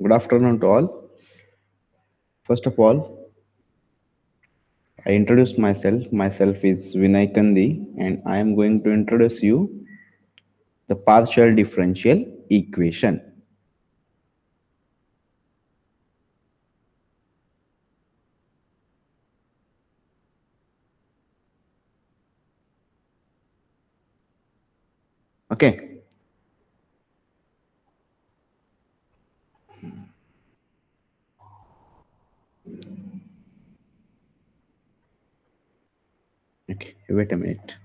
Good afternoon to all. First of all, I introduced myself. Myself is Vinay Kandi, and I am going to introduce you the partial differential equation. Okay. Okay. Wait a minute.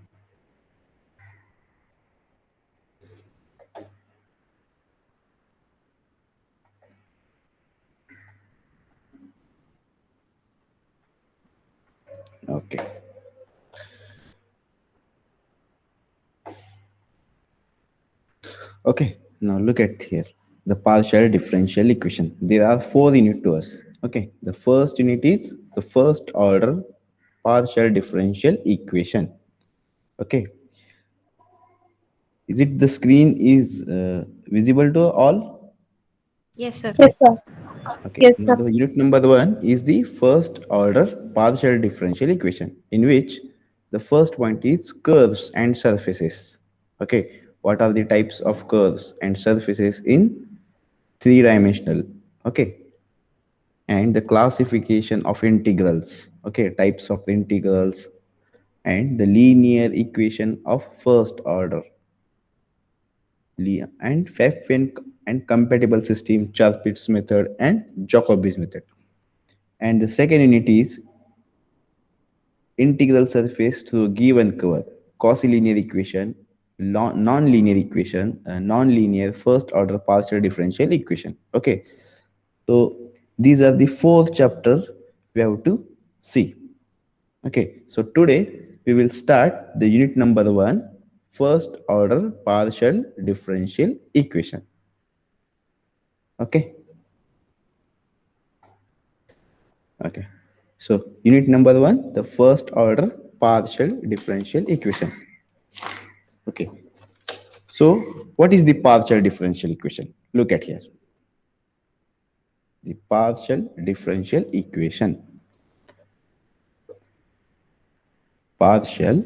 Okay. Okay. Now look at here. The partial differential equation. There are four units to us. Okay. The first unit is the first order partial differential equation. Okay. Is it the screen is visible to all? Yes, sir. Yes, sir. Okay. Yes, Now sir. the unit number one is the first order partial differential equation, in which the first point is curves and surfaces. Okay. What are the types of curves and surfaces in three-dimensional? Okay. And the classification of integrals. Okay. Types of integrals and the linear equation of first order. And Pfeffer and compatible system, Chapit's method and Jacobi's method. And the second unit is integral surface through given curve, Cauchy linear equation, non-linear equation, non-linear first order partial differential equation. Okay, so these are the four chapters we have to see. Okay, so today we will start the unit number one, first order partial differential equation. Okay. Okay. So unit number one, the first order partial differential equation. Okay. So what is the partial differential equation? Look at here. The partial differential equation. Partial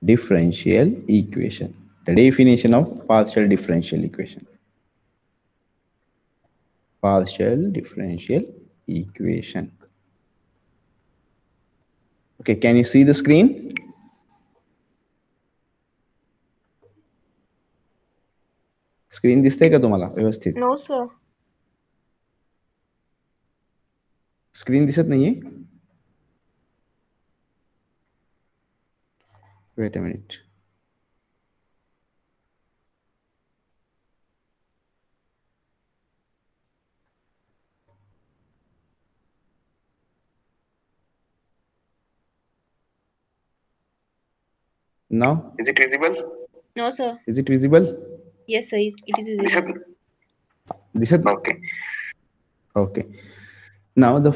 differential equation. The definition of partial differential equation. Partial differential equation. Okay, can you see the screen? Screen दिसते का तुम्हाला व्यवस्थित? No, sir. Screen दिसत नाहीये? Wait a minute. Now, is it visible? No, sir. Is it visible? Yes, sir. It is visible. दिसत दिसत okay. Okay. Now the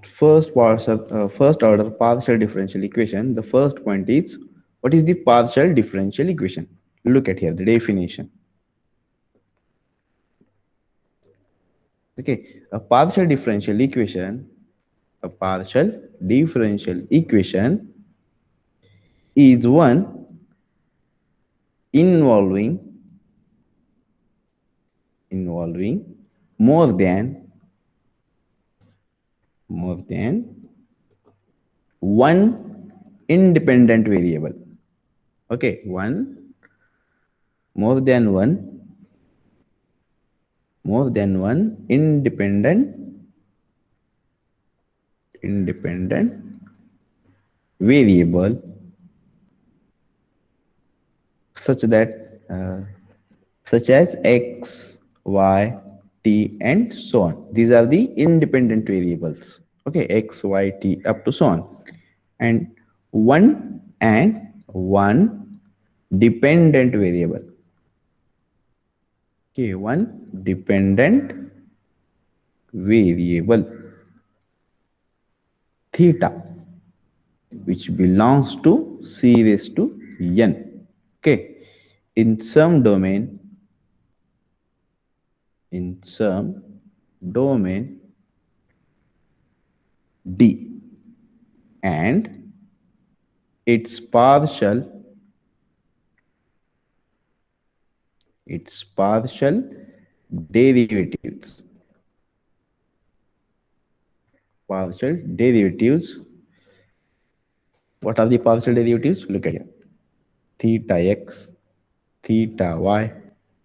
first order partial differential equation. The first point is, what is the partial differential equation? Look at here the definition. Okay, a partial differential equation. A partial differential equation is one involving more than one independent variable. Okay, more than one independent variable, such that such as x, y, t, and so on. These are the independent variables. Okay, x, y, t, up to so on. And one dependent variable. Okay, one dependent variable theta, which belongs to c raised to n. Okay, in some domain in some domain D, and its partial derivatives. Partial derivatives. What are the partial derivatives? Look at here. Theta x, theta y.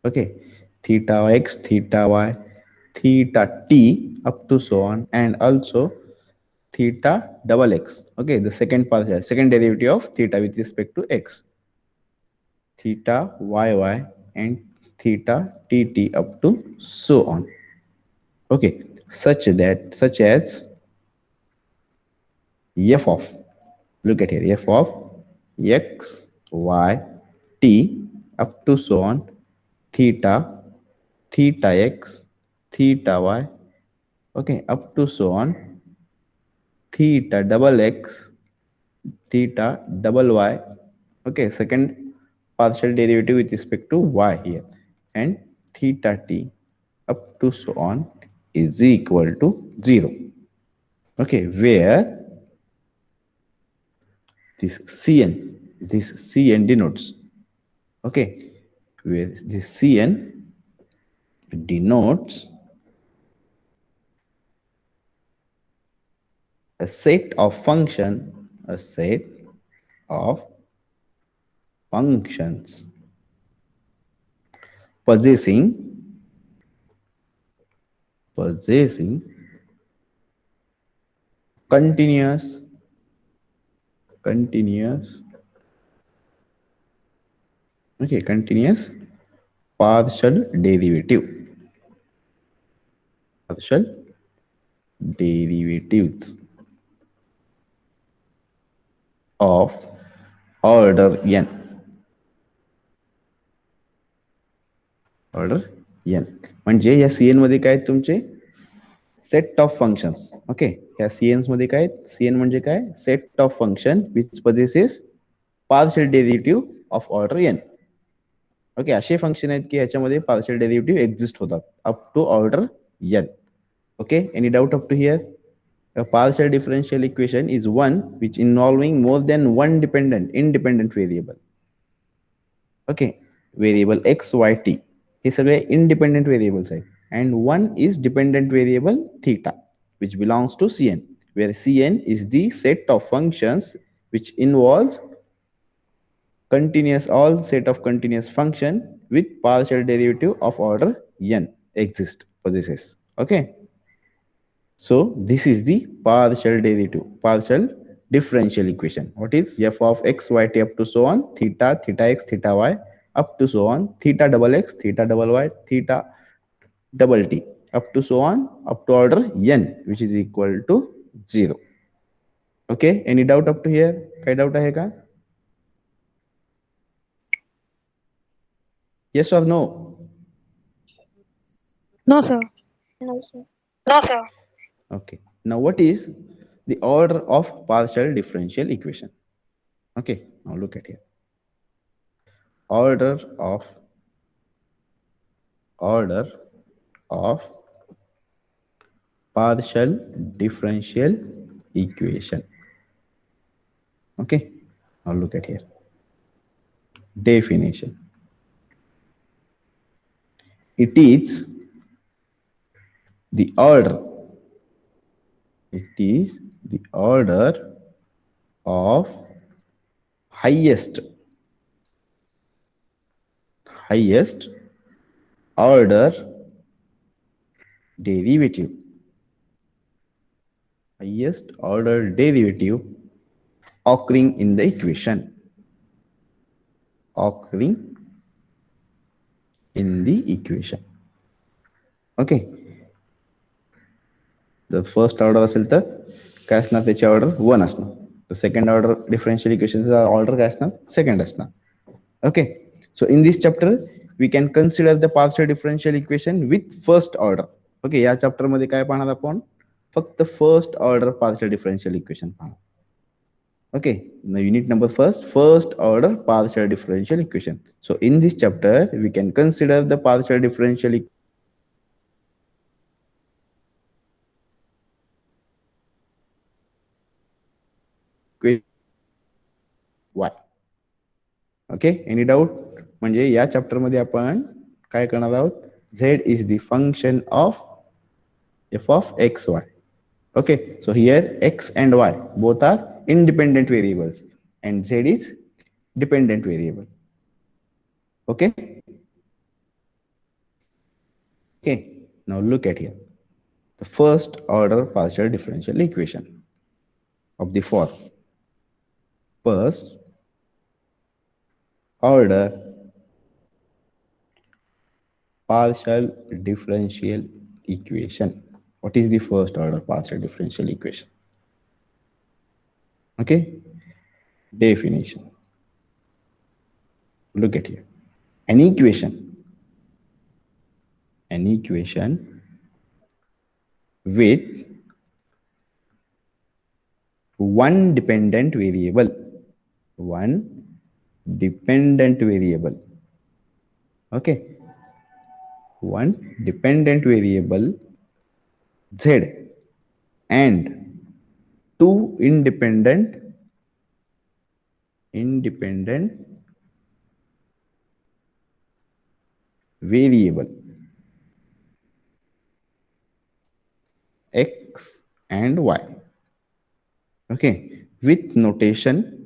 Okay. Theta x, theta y, theta t up to so on, and also theta double x. Okay. The second derivative of theta with respect to x. Theta yy and theta tt up to so on. Okay, such as f of, look at here, f of x y t up to so on, theta theta x theta y, okay, up to so on, theta double x theta double y, okay, second partial derivative with respect to y here, and theta t up to so on is equal to 0. Okay, where this cn denotes, okay, where this cn denotes a set of functions possessing possessing continuous continuous continuous partial partial derivatives of order n. Order n म्हणजे या cn मध्ये काय तुमचे set of functions. Okay, ह्या cns मध्ये काय, cn म्हणजे काय, set of function which possesses partial derivative of order n. Okay, असे फंक्शन आहेत की ह्याच्यामध्ये पार्शियल डेरिव्हेटिव्ह एक्झिस्ट होतात up to order n. Okay, any doubt up to here? A partial differential equation is one which involving more than one independent variable. Okay, variable x y t हे सगळे independent variables आहेत, and one is dependent variable theta which belongs to cn, where cn is the set of functions which involves all set of continuous function with partial derivative of order n possesses. Okay, so this is the partial differential equation. What is f of x y t up to so on, theta x theta y up to so on, theta double x theta double y theta double t up to so on, up to order n, which is equal to 0. Okay, any doubt up to here? Kai doubt आहे का? Yes or no? No, sir. No, sir. No, sir. Okay, now what is the order of partial differential equation? Okay, now look at here. Order of partial differential equation. Okay, now look at here. Definition. It is the order of highest order derivative occurring in the equation Okay, the first order असेल तर काय असणार, त्याची order 1 असणार. The second order differential equation order काय असणार, second असणार. Okay, so in this chapter we can consider the partial differential equation with first order. Okay, या चॅप्टर मध्ये काय पाहणार आपण, फक्त first order partial differential equation पाहणार. Okay, now unit number first order partial differential equation. So in this chapter we can consider the partial differential equation y. Okay, any doubt? म्हणजे या chapter मध्ये आपण काय करणार आहोत? z is the function of f of x y. Okay, so here x and y both are independent variables and z is dependent variable. Okay, okay, now look at here, the first order partial differential equation of the form: first order partial differential equation. What is the first order partial differential equation? Okay, definition. Look at here, an equation, an equation with one dependent variable, one dependent variable. Okay, one dependent variable z and two independent variable x and y. Okay, with notation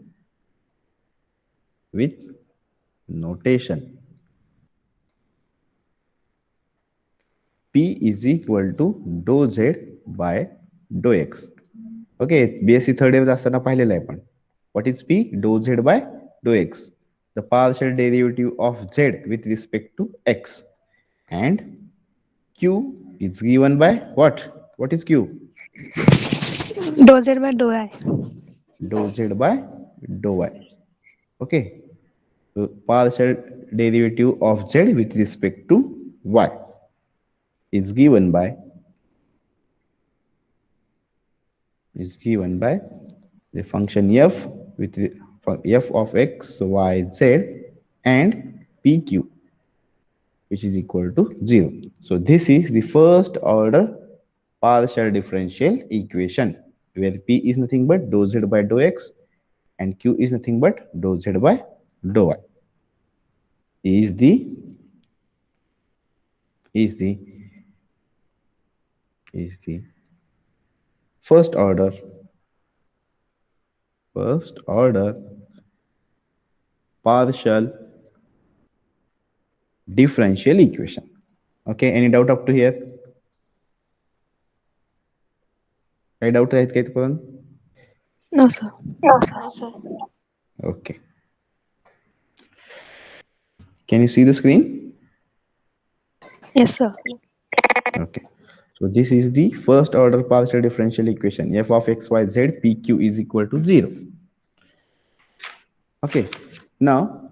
p is equal to dou z by dou x. Okay, BSc third year असताना पाहिलेलं आहे आपण. What is p? Dou z by dou x, the partial derivative of z with respect to x, and q is given by what? What is q? Dou z by dou I. Dou z by dou y. Okay, partial derivative of z with respect to y is given by the function f with the, for f of x, y, z and pq, which is equal to 0. So this is the first order partial differential equation where p is nothing but dou z by dou x and q is nothing but dou z by dou y. Is the first order partial differential equation. Okay, any doubt up to here? काही doubt आहेत का इथपर्यंत? No, sir. No, sir. Okay, can you see the screen? Yes, sir. Okay, so this is the first order partial differential equation, f of x y z pq is equal to 0. Okay, now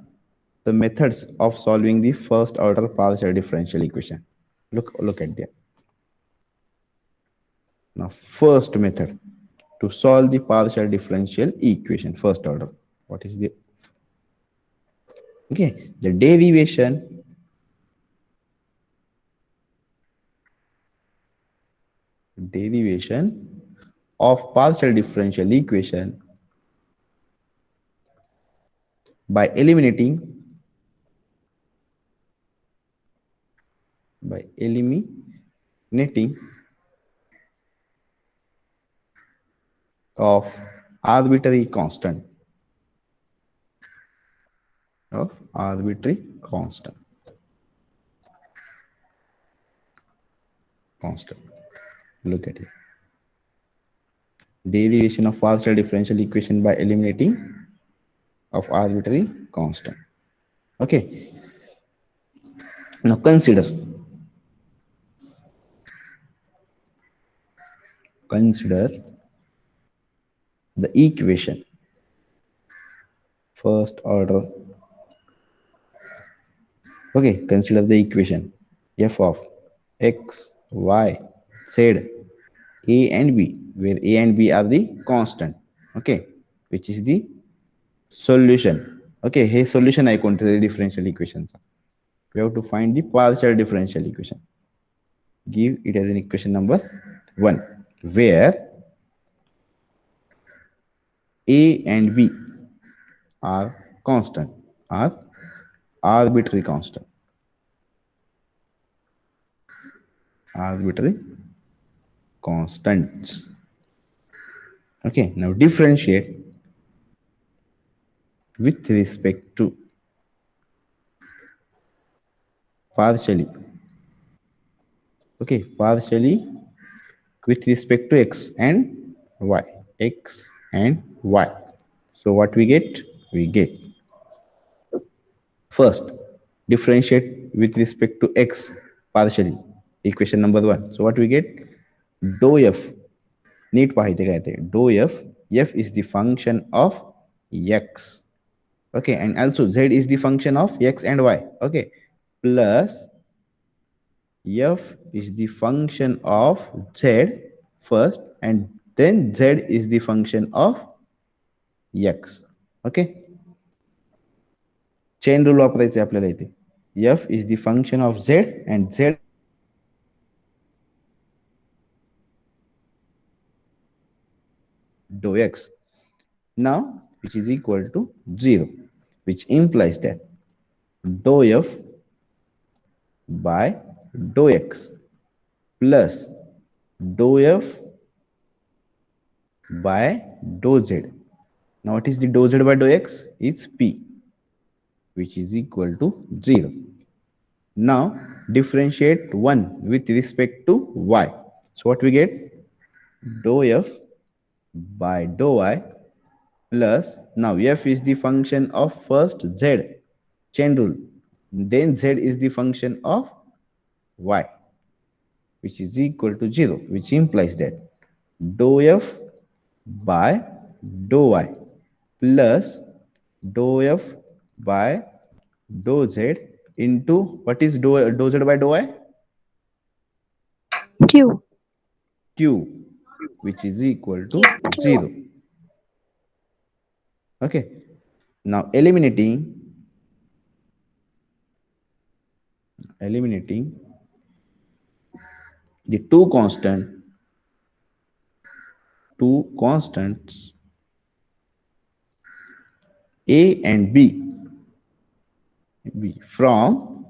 the methods of solving the first order partial differential equation. Look at that. Now first method to solve the partial differential equation, first order, what is the? Okay, the derivation of partial differential equation by eliminating of arbitrary constant Look at it, derivation of partial differential equation by eliminating of arbitrary constant. Okay, now consider the equation, first order. Okay, consider the equation f of x, y, z, a and b, where a and b are the constant. Okay, which is the solution. Okay, hey solution आहे कोणत्या differential equation चा. We have to find the partial differential equation. Give it as an equation number 1, where a and b are constant, are arbitrary constant, arbitrary constants. Okay, now differentiate with respect to partially. Okay, partially with respect to x and y, x and y. So what we get? We get first differentiate with respect to x partially. Equation number one. So what we get? Dou f. नीट पाहिजे काय ते dou f. F is the function of x. Okay, and also z is the function of x and y. Okay, plus f is the function of z first, and then z is the function of x. Okay, chain rule वापरायचे आपल्याला इथे. F is the function of z and z is the function of dou x. Now which is equal to 0, which implies that dou f by dou x plus dou f by dou z. Now what is the dou z by dou x? It's p, which is equal to 0. Now differentiate 1 with respect to y. So what we get? Dou f by dou y plus, now f is the function of first z, chain rule, then z is the function of y, which is equal to 0, which implies that dou f by dou y plus dou f by dou z into, what is dou z by dou y? Q. Q, which is equal to Q. 0. Okay, now eliminating the two constants a and b from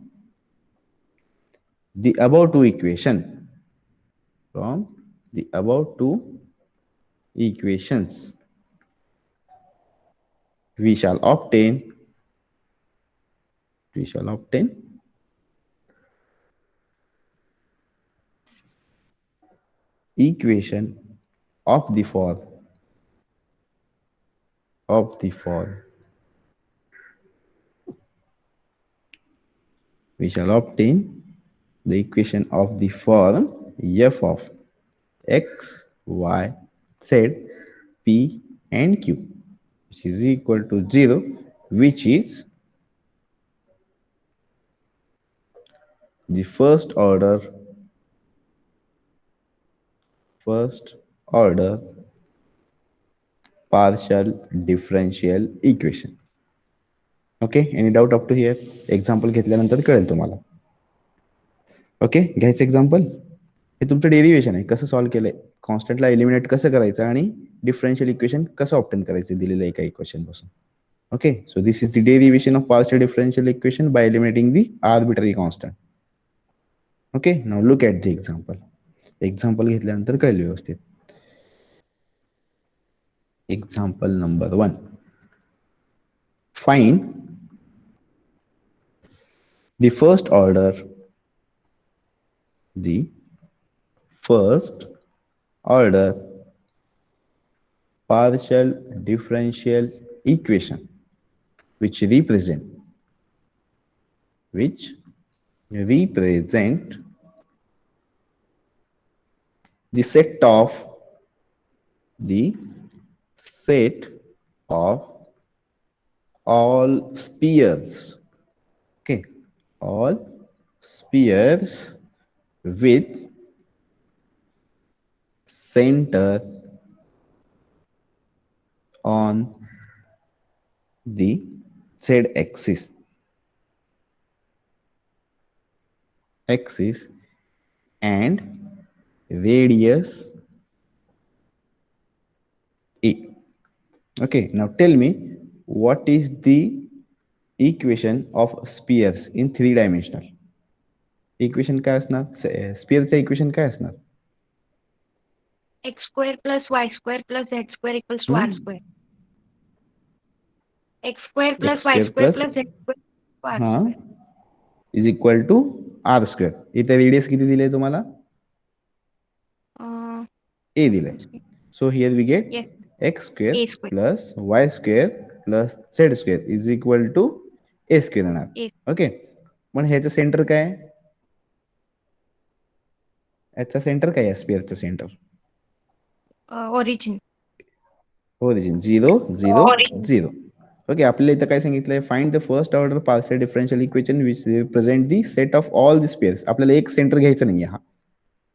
the above two equation, from the above two equations, we shall obtain equation of the form we shall obtain the equation of the form f of x, y, z, p and q, which is equal to 0, which is the first order partial differential equation. Okay, any doubt up to here? Example घेतल्यानंतर कळेल तुम्हाला. Okay, घ्यायचं example. हे तुमचं derivation आहे, कसं solve केलंय, कॉन्स्टंटला eliminate कसं करायचं आणि डिफरन्शियल इक्वेशन कसं ऑप्टेन करायचं दिलेलं एका इक्वेशन पासून. Okay, so this is the derivation of partial differential equation by eliminating the arbitrary constant. Okay, now look at the example. Example घेतल्यानंतर कळेल व्यवस्थित. Example number 1. Find the first order partial differential equation which represent the set of all spheres. Okay, all spheres with center on the z-axis and radius a. Okay, now tell me what is the equation of spheres in 3 dimensional? Equation काय असणार? स्पियरचं equation काय असणार? x square plus y square plus z square equals to r square. x square plus y square plus z square r square is equal to r square. इथे radius किती दिले तुम्हाला? A दिले. So here we get x square plus y square plus z square is equal to a square येणार. Okay, पण ह्याचं centre काय? याचा सेंटर काय आहे स्पियरचं सेंटर? ओरिजिन. ओरिजिन 0 0 0. ओके, आपल्याला इथं काय सांगितलंय? Find the first order partial differential equation which represent the set of all the spheres. आपल्याला एक सेंटर घ्यायचं नाहीये, हा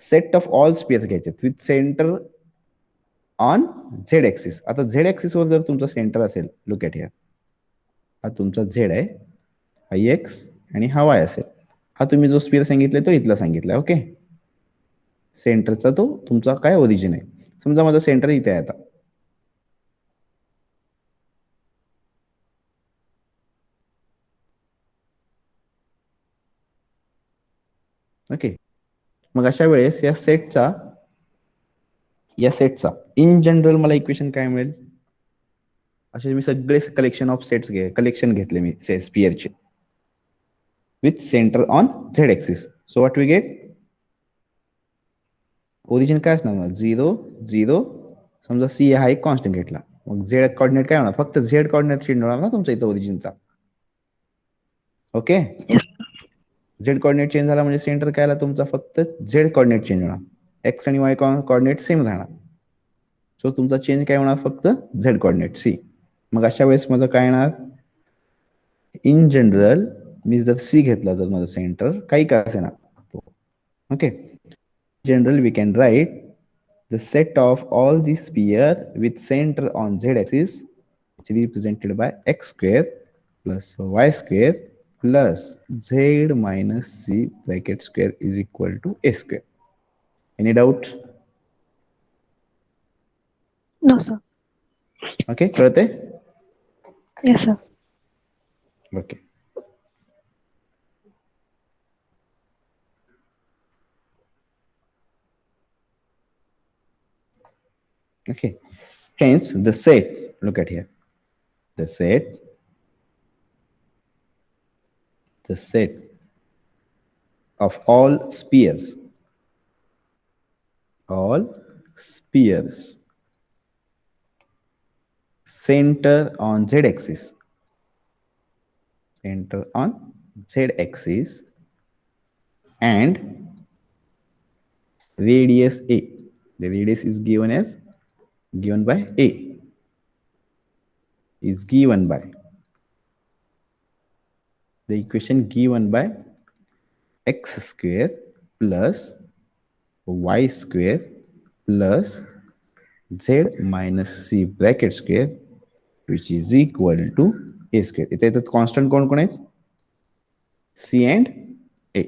सेट ऑफ ऑल स्पियर्स घ्यायचे with centre on Z axis. आता झेड ऍक्सिस वर जर तुमचा सेंटर असेल, लुक ॲट हियर, हा तुमचा झेड आहे, हा एक्स आणि हा वाय असेल. हा तुम्ही जो स्पियर सांगितलाय तो इथला सांगितलाय. ओके, सेंटरचा तो तुमचा काय ओरिजिन आहे. समजा माझा सेंटर इथे आहे आता. ओके, मग अशा वेळेस या सेटचा इन जनरल मला इक्वेशन काय मिळेल? असे मी सगळे कलेक्शन ऑफ सेट्स कलेक्शन घेतले मी स्पियरचे with centre on Z axis. So what we get? Origin काय असणार? 0 0. समजा सी हा एक कॉन्स्टंट घेतला, मग झेड कॉर्डिनेट काय होणार? फक्त झेड कॉर्डिनेट चेंज होणार ना तुमचा इथं ओरिजिनचा. ओके, झेड कॉर्डिनेट चेंज झाला म्हणजे सेंटर काय आला तुमचा? फक्त झेड कॉर्डिनेट चेंज होणार, एक्स आणि वाय कॉर्डिनेट सेम राहणार. सो तुमचा चेंज काय होणार? फक्त झेड कॉर्डिनेट सी. मग अशा वेळेस माझं काय येणार? इन जनरल मी जर सी घेतला तर माझं सेंटर काही का असे ना. Okay, general we can write the set of all the sphere with center on z axis, which is represented by x square plus y square plus z minus c bracket square is equal to a square. Any doubt? No, sir. Okay, कळते? Yes, sir. Okay. Okay, hence the set, look at here, the set of all spheres center on z axis and radius a. The radius is given by a, is given by the equation given by x square plus y square plus z minus c bracket square which is equal to a square. इथे तर constant कोण कोण आहेत? c and a.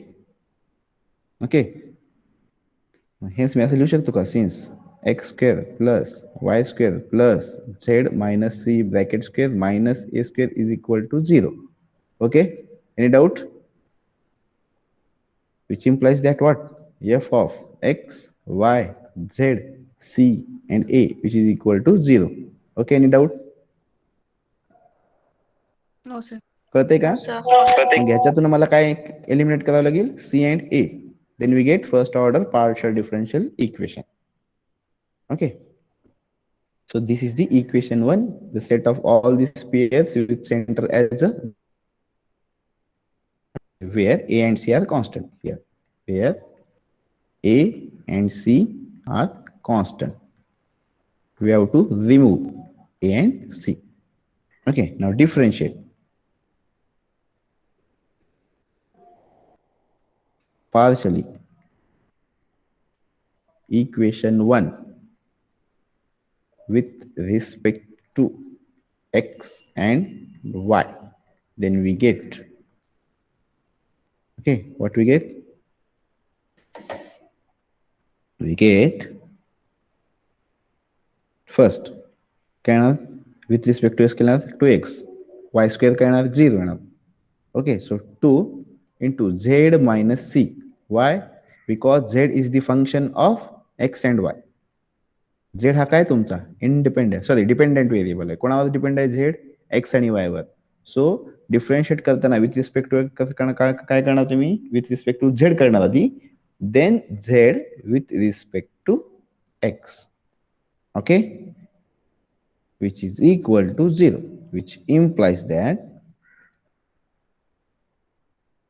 Okay, हेच मी असं लिहू शकतो का? Since x square plus y square plus z minus c bracket square minus a square is equal to 0. Okay, any doubt? Which implies that what? F of x, y, z, c and a which is equal to 0. Okay, any doubt? No sir. कळते का? मग ह्याच्यातून मला काय eliminate करावं लागेल? c and a. Then we get first order partial differential equation. Okay, so this is the equation 1, the set of all the spheres with center as a, where a and c are constant. Here, where a and c are constant, we have to remove a and c. Okay, now differentiate. Partially equation 1 with respect to x and y, then we get, okay, what we get? We get first, can with respect to x काय येणार 2x, y square काय येणार 0 येणार. Okay, so 2 into z minus c. Why? Because z is the function of x and y. z हा काय तुमचा dependent variable आहे. कोणावर डिपेंड आहे z? x आणि y वर. सो डिफरन्शिएट करताना विथ रिस्पेक्ट टू काय करणार तुम्ही? विथ रिस्पेक्ट टू z करणार आधी, then z with respect to x. Okay, which is equal to 0, which implies that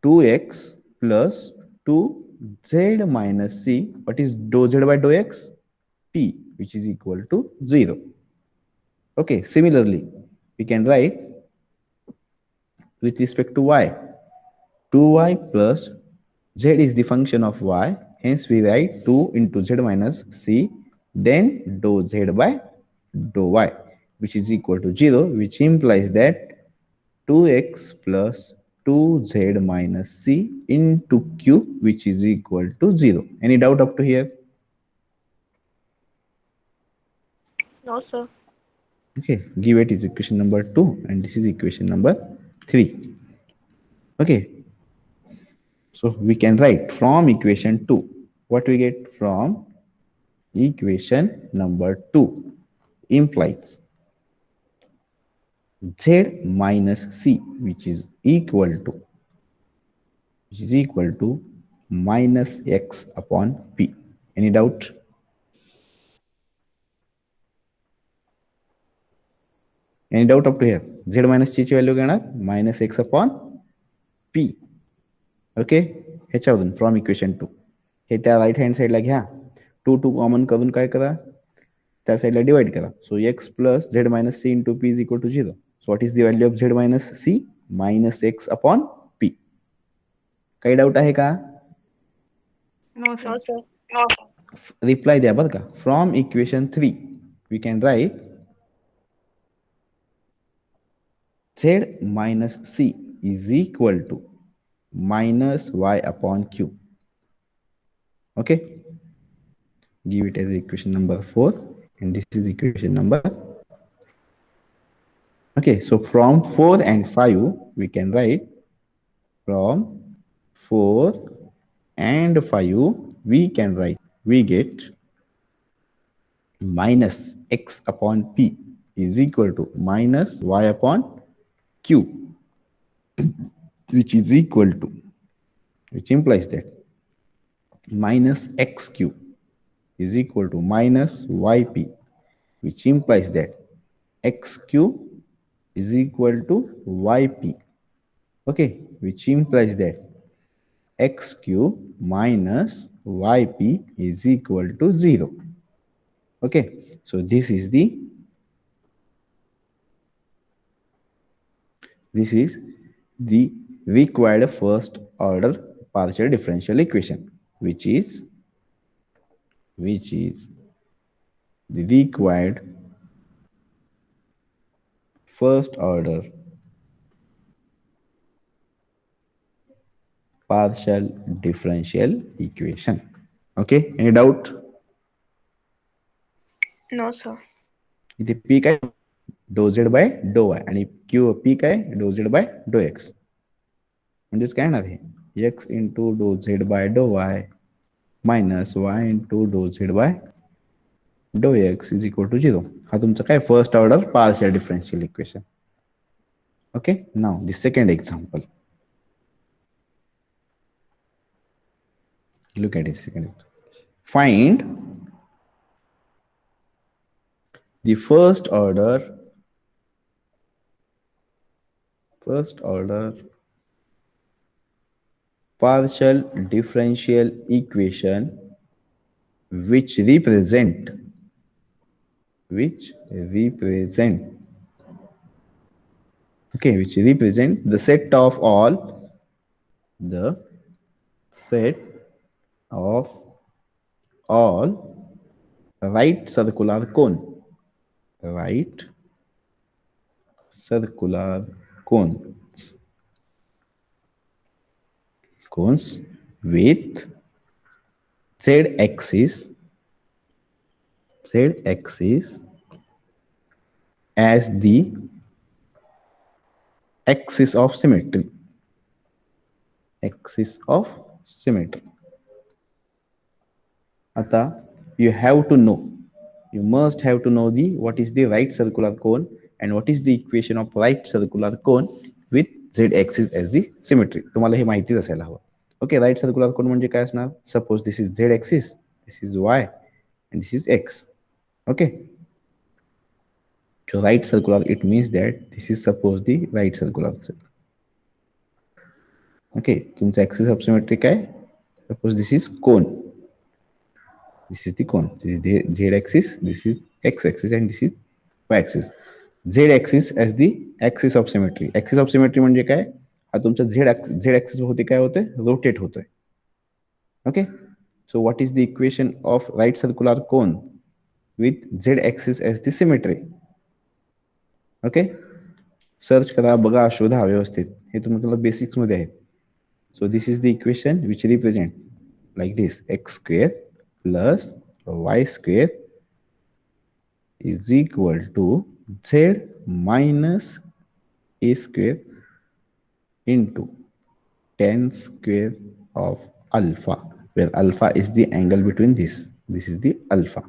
2x plus 2z minus c, what is dou z by dou x? P, which is equal to 0. Okay, similarly, we can write with respect to y, 2y plus z is the function of y, hence we write 2 into z minus c, then dou z by dou y, which is equal to 0, which implies that 2x plus 2z minus c into q, which is equal to 0. Any doubt up to here? No, sir. Okay, give it is equation number 2 and this is equation number 3. Okay, so we can write from equation 2, what we get from equation number 2 implies z minus c, which is equal to minus x upon p. Any doubt? Any doubt up to here? Z minus c ची value घेणार minus x upon p. Okay, ह्याच्यावरून from equation 2 हे त्या right hand साईडला घ्या, 2 2 common करून काय करा, त्या साईडला डिवाइड करा. सो x plus z minus c into p is equal to 0. So what is the value of z minus c? Minus x upon p. काही डाऊट आहे का? No, sir. रिप्लाय द्या बरं का. From equation 3 we can write z minus c is equal to minus y upon q. Okay, give it as equation number 4 and this is equation number. Okay, so from 4 and 5 we can write, from 4 and 5 we can write, we get minus x upon p is equal to minus y upon q, which is equal to, which implies that minus xq is equal to minus yp, which implies that xq is equal to yp. Okay, which implies that xq minus yp is equal to 0. Okay, so this is the required first order partial differential equation, which is the required first order partial differential equation. Okay, any doubt? No, sir. इथे p काय dou z by dou y आणि q p काय dou z by dou x, म्हणजेच काय येणार आहे x into dou z by dou y minus y into dou z by dou x is equal to 0. हा तुमचा काय first order partial differential equation. Okay, now the second example. Look at it. Second, find the first order partial differential equation which represent the set of all right circular cones with z axis as the axis of symmetry. Axis of symmetry. Ata, you have to know. You must have to know the what is the right circular cone and what is the equation of right circular cone with z-axis as the symmetry. तुम्हाला हे माहितीच असायला हवं. Okay, right circular cone म्हणजे काय असणार? Suppose this is z-axis, this is y, and this is x. Okay. So right circular, it means that this is suppose the right circular. Okay, तुमचा axis of symmetry काय? Suppose this is cone. This is the cone. This is the z-axis, this is x-axis, and this is y-axis. Z-axis as the axis of symmetry. Axis of symmetry म्हणजे काय? हा तुमचा z-axis होते काय होते? Rotate होतोय. Okay. So what is the equation of right circular cone with z-axis as the symmetry? Okay. Search करा, बघा, शोधा व्यवस्थित. हे तुम्हाला बेसिक्स मध्ये आहे. So this is the equation which represent like this: x square plus y square is equal to z minus a square into tan square of alpha, where alpha is the angle between this. This is the alpha.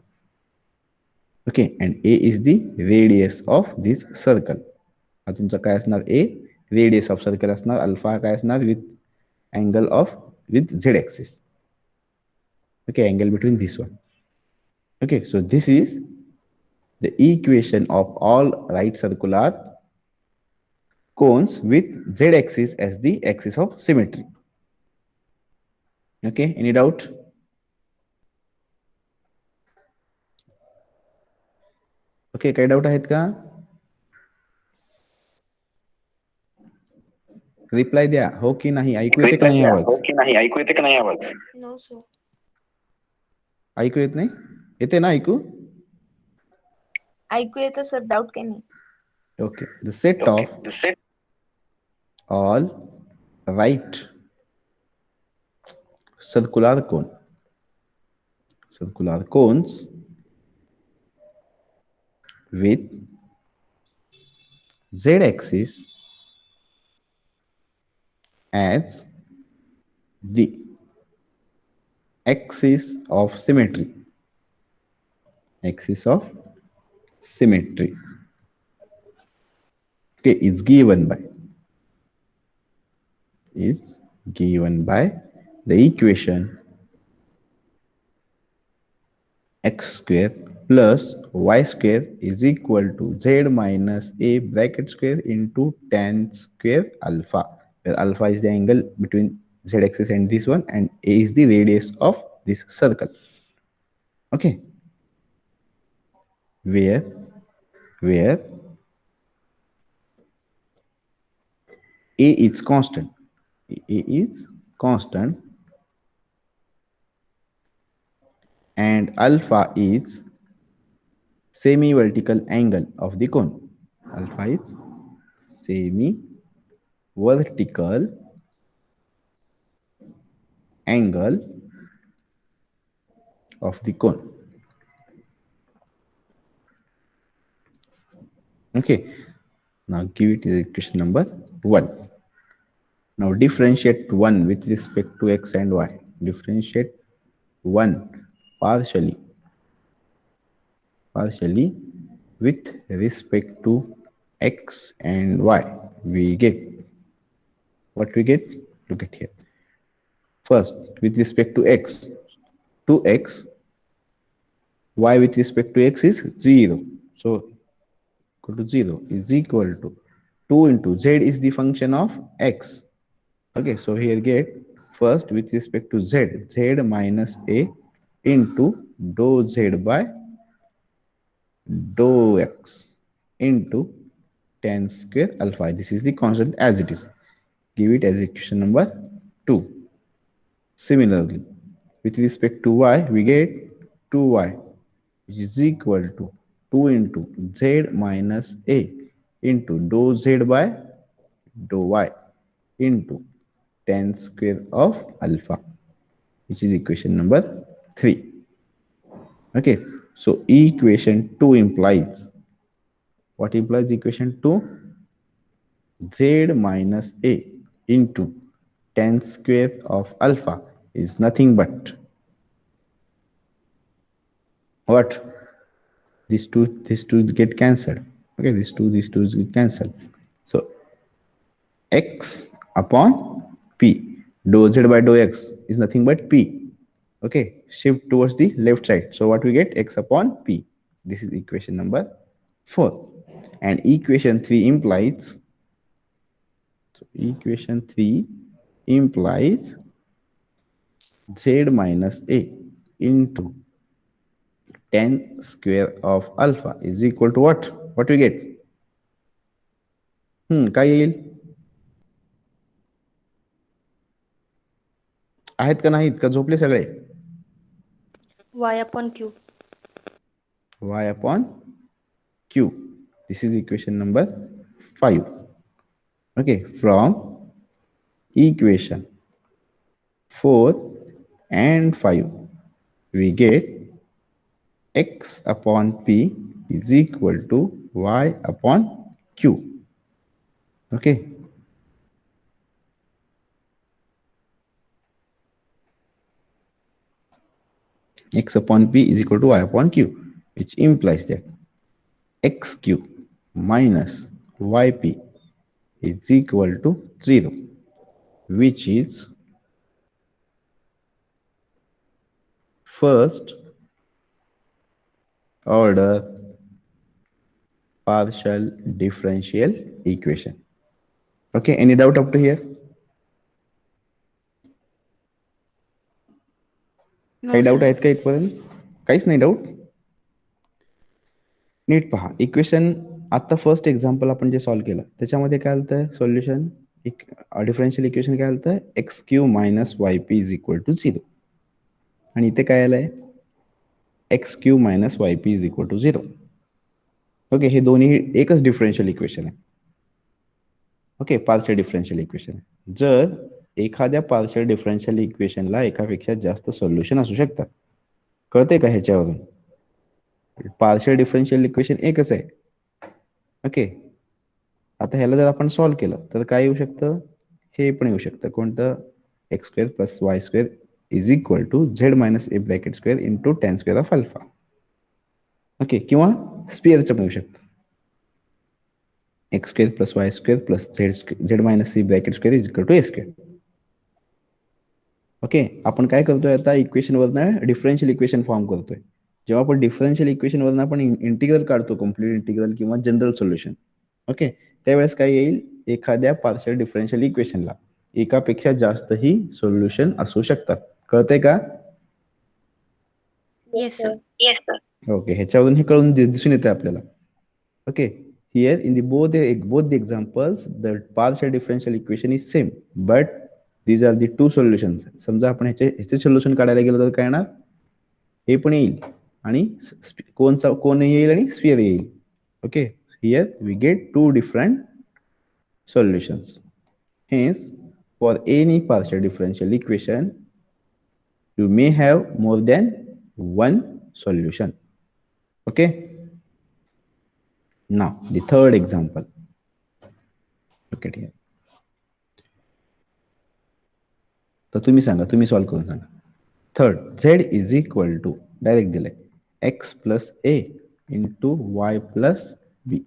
Okay, and a is the radius of this circle. हा तुमचा काय असणार? a radius of circle असणार. alpha काय असणार? with angle of with z axis. Okay, angle between this one. Okay, so this is the equation of all right circular cones with z axis as the axis of symmetry. Okay, any doubt? Okay, काही doubt आहेत का? Reply द्या, हो की नाही. ऐकू येते का नाही आवाज? हो की नाही? ऐकू येते का नाही आवाज? No sir. ऐकू येत नाही? येते ना ऐकू? ऐकू येतं सर, डाऊट काही नाही. Okay, the set of all right circular cones with z-axis as the axis of symmetry. Axis of symmetry. Okay, is given by the equation x square plus y square is equal to z minus a bracket square into tan square alpha, where alpha is the angle between z-axis and this one, and a is the radius of this circle. Okay, where a is constant. A is constant and alpha is semi-vertical angle of the cone. Alpha is semi-vertical angle of the cone. Okay, now give it as equation number 1. Now differentiate 1 with respect to x and y. Differentiate 1 partially with respect to x and y. We get what we get. Look at here. First, with respect to x, 2x, y with respect to x is 0. So equal to 0 is equal to 2 into z is the function of x. Okay, so here get first with respect to z minus a into dou z by dou x into tan square alpha. This is the constant as it is. Give it as equation number 2. Similarly, with respect to y, we get 2y, which is equal to 2 into z minus a into dou z by dou y into tan square of alpha, which is equation number 3. Okay, so equation 2 implies What implies equation 2? Z minus A into tan square of alpha is nothing but what? These two get cancelled. Okay, these two get cancelled. So x upon p. Dou z by dou x is nothing but p. Okay, shift towards the left side. So what we get? X upon p. This is equation number 4. And equation 3 implies, so equation 3 implies z minus a into tan square of alpha is equal to what? What we get? काय येईल? आहेत का नाहीत का झोपले सगळे? Y upon Q. Y upon Q. This is equation number 5. Okay, from equation 4 and 5 we get x upon p is equal to y upon q. Okay, x upon p is equal to y upon q, which implies that xq minus yp is equal to 0, which is first order partial differential equation. Okay, any doubt up to here? काही doubt आहेत का इथपर्यंत? काहीच नाही doubt? NEET पहा, equation आता first example आपण जे solve केलं त्याच्यामध्ये काय आलं सोल्युशन डिफरन्शियल इक्वेशन काय आलं X Q minus Y P is equal to 0. आणि इथे काय आलंय X Q minus Y P is equal to 0. Okay, हे दोन्ही एकच डिफरन्शियल इक्वेशन आहे. Okay, partial differential equation. जर एखाद्या पार्शियल डिफरन्शियल इक्वेशनला एकापेक्षा जास्त सोल्युशन असू शकतात. कळते का ह्याच्यावरून? पार्शियल डिफरन्शियल इक्वेशन एकच आहे. ओके, आता ह्याला जर आपण सॉल्व्ह केलं तर काय येऊ शकतं? हे पण येऊ शकतं. कोणतं? X square plus Y square is equal to z minus a bracket square into tan square of alpha. Okay, किंवा स्पिअरचं पण येऊ शकतं. X square plus Y square plus z minus c bracket square is equal to a square. Okay, आपण काय करतोय आता? Equation वरनं डिफरन्शियल इक्वेशन फॉर्म करतोय. जेव्हा आपण डिफरन्शियल इक्वेशन वरनं आपण इंटिग्रल काढतो, कम्प्लीट इंटिग्रल किंवा जनरल सोल्युशन, ओके, त्यावेळेस काय येईल? एखाद्या पार्शियल डिफरन्शियल इक्वेशनला एकापेक्षा जास्तही सोल्युशन असू शकतात. कळतंय का? Yes, sir. Yes, sir. Okay, ह्याच्यावरून हे कळून दिसून येते आपल्याला. Okay, here in the both the examples the partial differential equation is same, but these are the two solutions. समजा आपण ह्याचे सोल्युशन काढायला गेलो तर काय येणार? हे पण येईल आणि कोण येईल आणि स्फिअर येईल. Okay, here we get two different solutions. Hence, for any partial differential equation you may have more than one solution. Okay, now the third example, look at here. तर तुम्ही सांगा, तुम्ही सॉल्व्ह करून सांगा. Third, z is equal to direct दिलंय x plus a into Y plus B.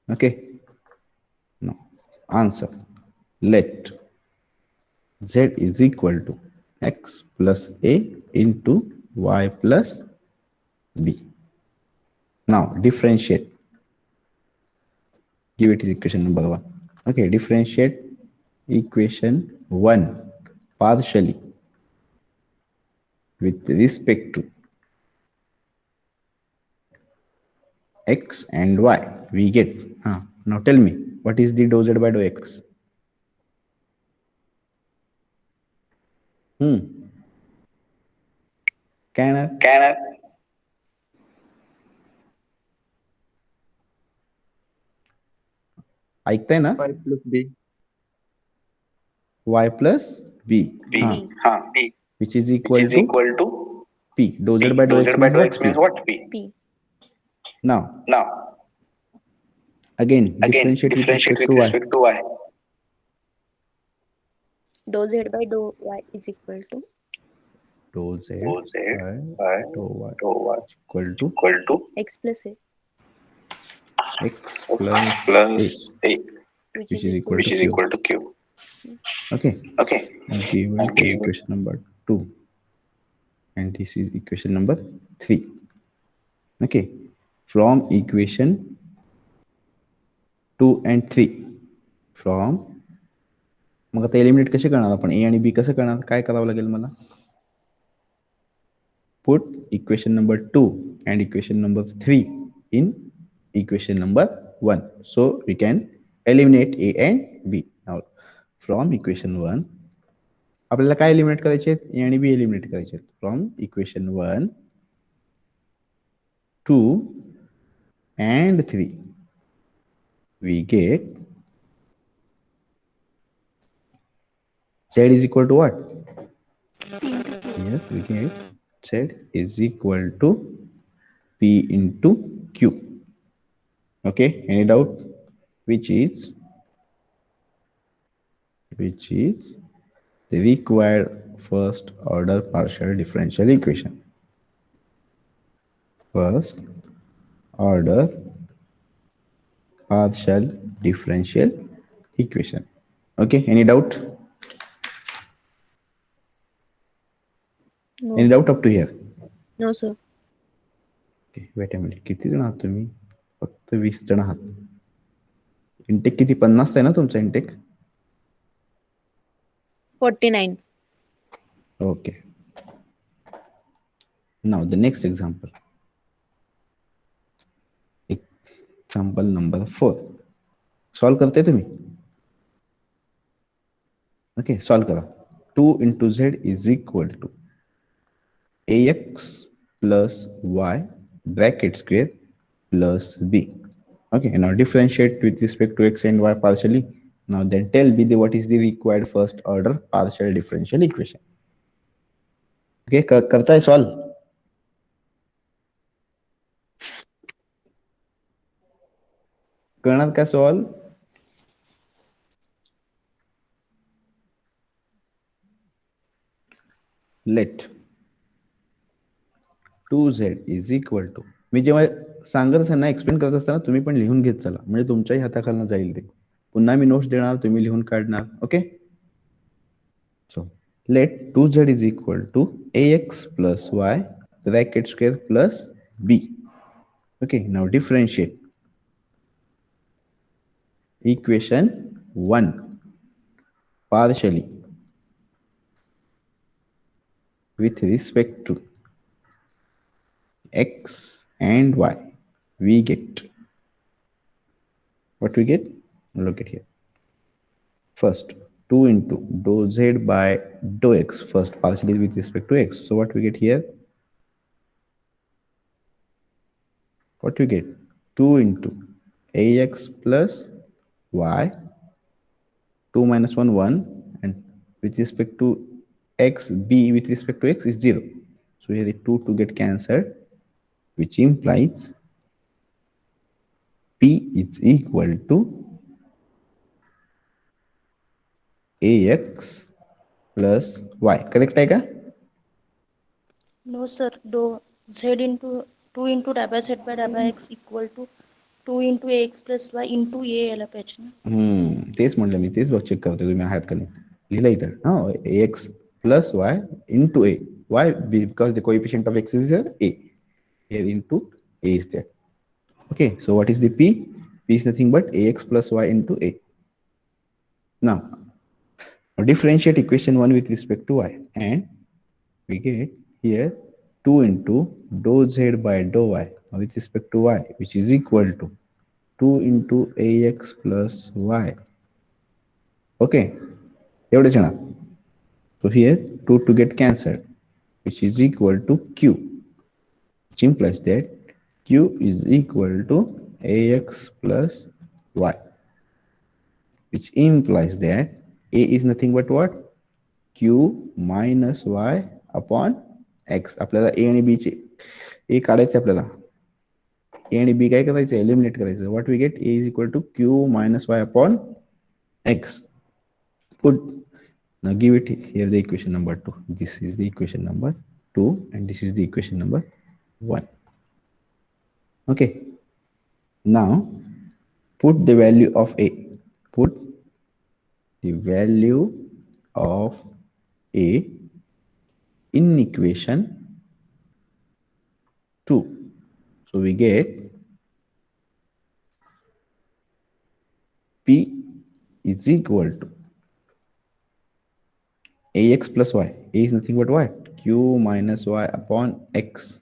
Okay, no answer, let z is equal to x plus a into Y plus b. Now differentiate, give it is equation number 1. Okay, differentiate equation 1 partially with respect to x and y. We get, now tell me, what is the dou z by dou x? Can ऐकताय ना? y plus b. y plus b. Which is equal to p. Dou z by dou x means what? P. Now Again, differentiate with respect to y. y. Dou z by dou y is equal to Dou z by by dou y dou y is equal to x plus a x plus a, which which is is equal to q. q. Okay, Okay. given to equation number 2, and this is equation number 3. Okay, from equation 2 and 3, from मग आता eliminate कसे करणार आपण, ए आणि B कसं करणार, काय करावं लागेल मला, put equation number 2 and equation number 3 in equation number 1, so we can eliminate a and b. Now from equation 1 आपल्याला काय एलिमिनेट करायचे आहेत, ए आणि बी एलिमिनेट करायचे आहेत. From equation 1, 2 and 3 we get z is equal to what? Here we get z is equal to p into q. Okay, any doubt? Which is the required first order partial differential equation. First order partial differential equation. Okay, any doubt? No. Any doubt up to here? No, sir. Okay, wait a minute. किती जण आहात तुम्ही? फक्त 20 जण आहात. Intake किती, 50 आहे ना तुमचा intake? 49. Okay. Now the next example. Example number 4. Solve करते तुम्ही? Okay, solve करा. 2 into z is equal to ax plus y bracket square plus b. Okay, now differentiate with respect to x and y partially. Now then tell me what is the required first order partial differential equation. Okay, करता है solve? करना का solve? Let 2z is equal to, मी जेव्हा सांगत असताना explain करत असताना तुम्ही पण लिहून घेत चला, म्हणजे तुमच्याही हाताखालनं जाईल ते. पुन्हा मी नोट्स देणार, तुम्ही लिहून काढणार. Okay, so let 2z is equal to ax plus y bracket square plus b. Okay, now differentiate equation 1 partially with respect to x and y. We get what we get. Look at here. First 2 into dou z by dou x, first partially with respect to x. So what we get here? What we get? 2 into ax plus y, 2 minus 1 1, and with respect to x, b with respect to x is 0. So here the 2 get cancelled, which implies p is equal to ax plus y. Correct है क्या? No, sir. Do z into 2 into dabba z by dabba x equal to 2 into ax plus y into a यायला पाहिजे ना. तेच म्हणलं मी, तेच check करतोय तुम्ही आहात का नाही. लिहिलं इथं हा, ax plus y into a. Why? Because the coefficient of x is here a. Here into a is there. Okay, so what is the p? P is nothing but ax plus y into a. Now differentiate equation 1 with respect to y, and we get here 2 into dou z by dou y with respect to y, which is equal to 2 into ax plus y. Okay, एवढेच येणार. So here 2 get cancelled, which is equal to q, which implies that q is equal to ax plus y, which implies that a is nothing but what? q minus y upon x. आपल्याला a आणि b चे a काढायचे, आपल्याला ए आणि B काय करायचं, eliminate करायचं. What we get, a is equal to q minus y upon x. Put, now give it here the equation number 2. This is the equation number 2 and this is the equation number 1. Okay, now put the value of a, put the value of a in equation 2. So we get p is equal to ax plus y. A is nothing but what, q minus y upon x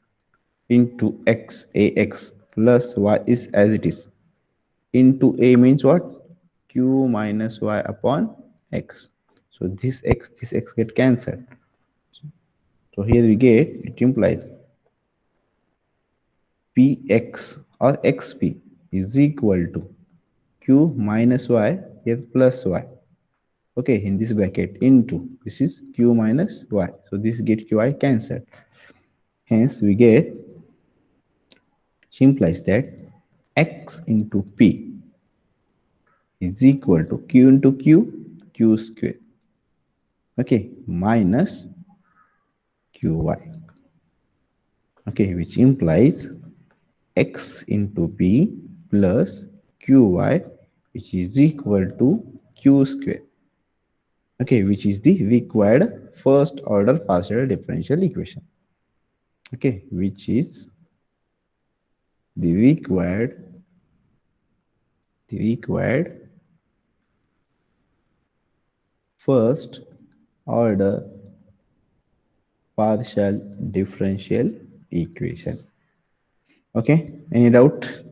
into x, ax plus y is as it is, into a means what, q minus y upon x. So this x get cancelled. So here we get, it implies px or xp is equal to q minus y here plus y, okay, in this bracket, into this is q minus y. So this get qi cancelled. Hence we get, which implies that x into p is equal to q into q square, okay, minus qy, okay, which implies x into p plus qy, which is equal to q square, okay, which is the required first order partial differential equation, okay, which is the required first order partial differential equation. Okay, any doubt?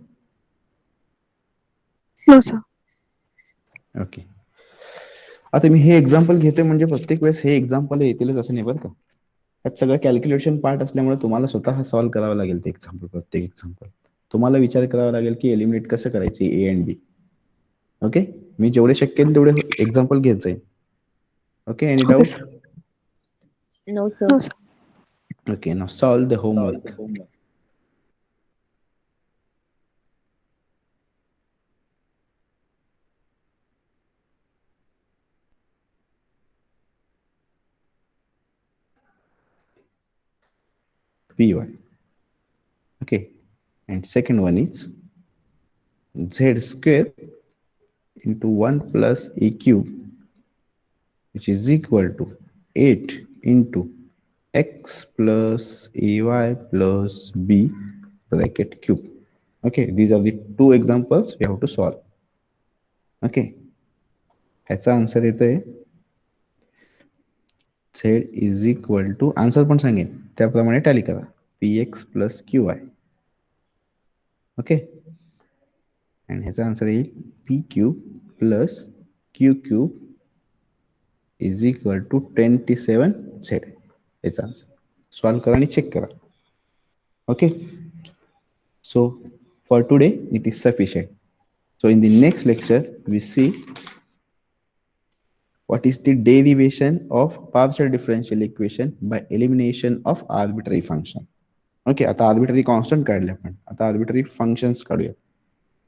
No, sir. Okay, आता मी हे example घेतोय म्हणजे प्रत्येक वेळेस हे example येतीलच असं नाही बरं का. त्यात सगळं कॅल्क्युलेशन पार्ट असल्यामुळे तुम्हाला स्वतः सॉल्व्ह करावं लागेल ते एक्झाम्पल, प्रत्येक एक्झाम्पल तुम्हाला विचार करावा लागेल की एलिमिनेट कसं करायचे ए अँड बी. ओके, मी जेवढे शक्य आहे तेवढे एक्झाम्पल घेत जाईल. Okay, any Okay, doubt? sir. No, sir. No, sir. Okay, now solve the homework. Py. Okay, and second one is z square into 1 plus a cube, which is equal to 8 into x plus ay plus b bracket cube. Okay, these are the two examples we have to solve. Okay, ह्याचा answer येतोय z is equal to, answer पण सांगेन त्याप्रमाणे tally करा, px plus qy. Okay, आणि ह्याचा answer येईल p cube plus q cube is equal to 27z. याचा आन्सर सॉल्व करा आणि चेक करा. Okay, so for today it is sufficient. So in the next lecture we see what is the derivation of partial differential equation by elimination of arbitrary function. ओके, आता arbitrary constant काढले आपण, आता arbitrary functions काढूया.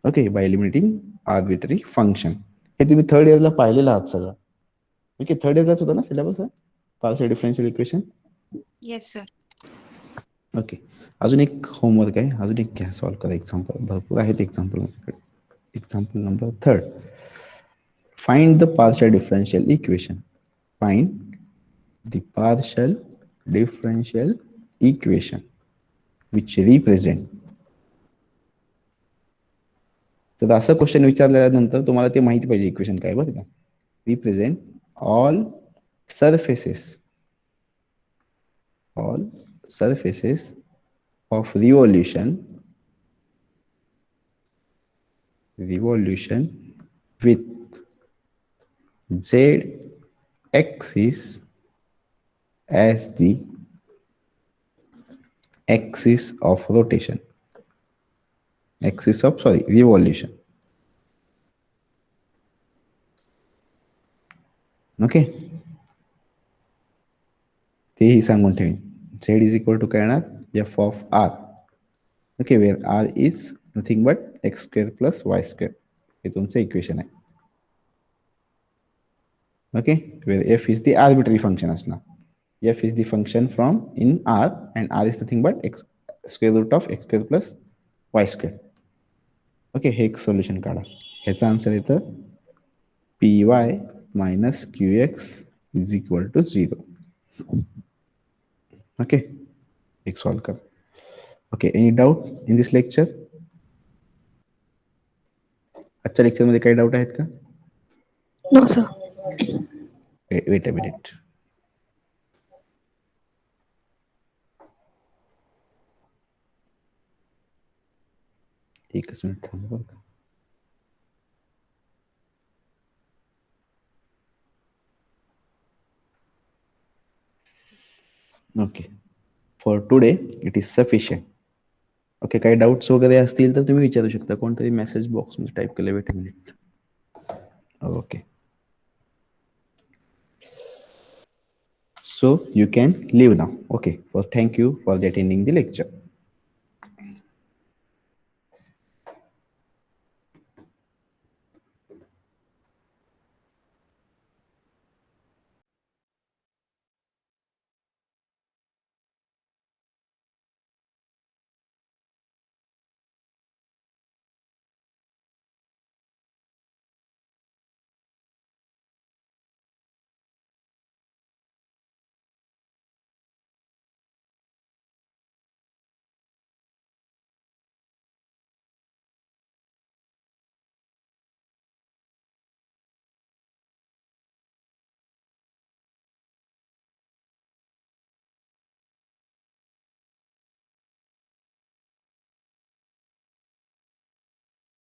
Okay, by eliminating arbitrary function. हे तुम्ही third इयरला पाहिलेलं आहात सगळं. ओके, थर्ड इयरलाच होता ना syllabus partial differential equation? Yes sir. Okay, अजून एक होमवर्क आहे, अजून एक घ्या, सॉल्व करा एक्झाम्पल, भरपूर आहेत example. Example number 3. Find the partial differential equation. Find the partial differential equation which represent. तर असं क्वेश्चन विचारल्यानंतर तुम्हाला ते माहिती पाहिजे इक्वेशन काय, बरं का. Represent all surfaces of revolution with z axis as the axis of rotation, revolution. Okay, तेही सांगून ठेवीन. z इज इक्वल टू काय येणार, f of r. Okay, where r is nothing but X square plus Y square हे तुमचं equation आहे. Okay, where f is the arbitrary function असणार. F is the function from in R and R is nothing but x square root of x square plus y square. Okay, हे एक solution काढा. ह्याचा answer येतं py minus qx is equal to 0. Okay, एक solve कर. Okay, any doubt in this lecture? आजच्या lecture मध्ये काही doubt आहेत का? No, sir. Wait a minute. एकच मिनिट थांबा बरं का. Okay, for today it is sufficient. Okay, काही डाऊट्स वगैरे असतील तर तुम्ही विचारू शकता. कोणतरी मेसेज बॉक्स मध्ये टाईप केलं. Wait a minute. Okay, so you can leave now. Okay, well, thank you for attending the lecture.